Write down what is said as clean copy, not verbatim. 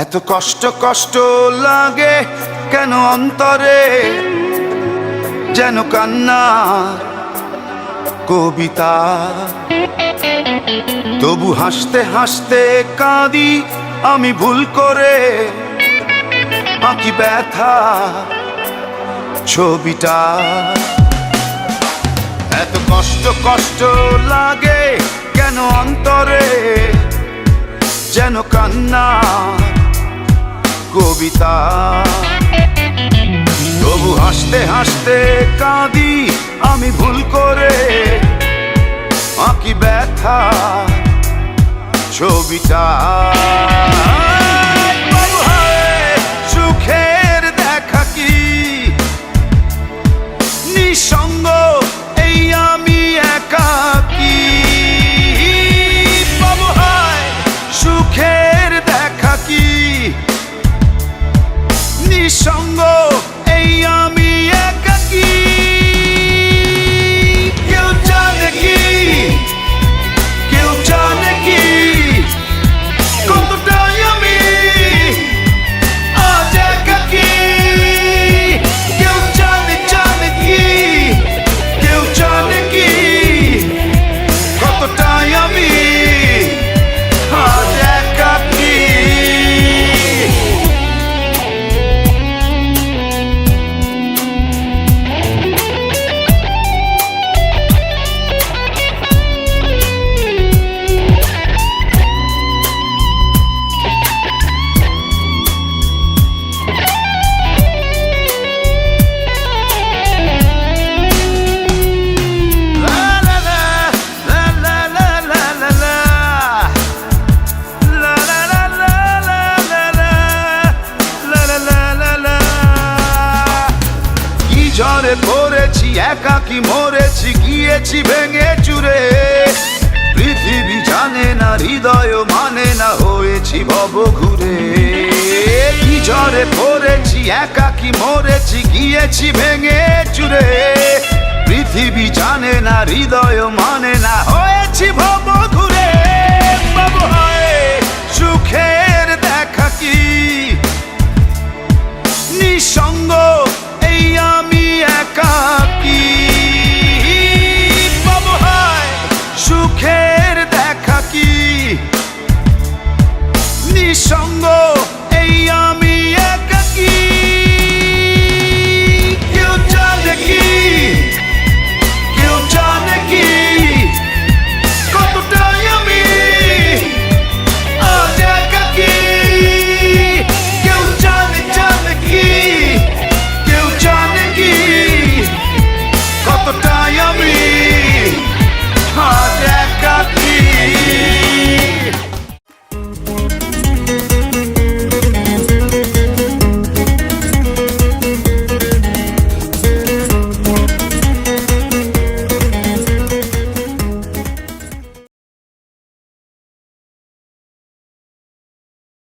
এত কষ্ট কষ্ট লাগে কেন অন্তরে, যেন কান্নার কবিতা। তবু হাসতে হাসতে কাঁদি আমি ভুল করে, আঁকি ব্যথা ছবিটা। এত কষ্ট কষ্ট লাগে কেন অন্তরে, যেন কান্নার কবিতা। তবু হাসতে হাসতে কাঁদি আমি ভুল করে, আঁকি ব্যথা ছবিটা। সুখের দেখা কি নিঃসঙ্গ, এই আমি একাকী। বাবু হায় সুখের দেখা কি নিঃসঙ্গ, এই আমি একাকী। কেউ জানে কি, কেউ জানে কি কতটাই আমি আজ একাকী। কেউ জানে জানে কি, কেউ জানে কি কতটাই আমি আজ একাকী। ঝড়ে পড়েছি একাকী মরেছি, গিয়েছি ভেঙে চুরে। পৃথিবী জানে না, হৃদয় মানে না, হয়েছি ভব ঘুরে। কি ঝড়ে পড়েছি একাকী মরেছি, গিয়েছি ভেঙে চুরে। পৃথিবী জানে না, হৃদয় মানে না, হয়েছি ভব ঘুরে।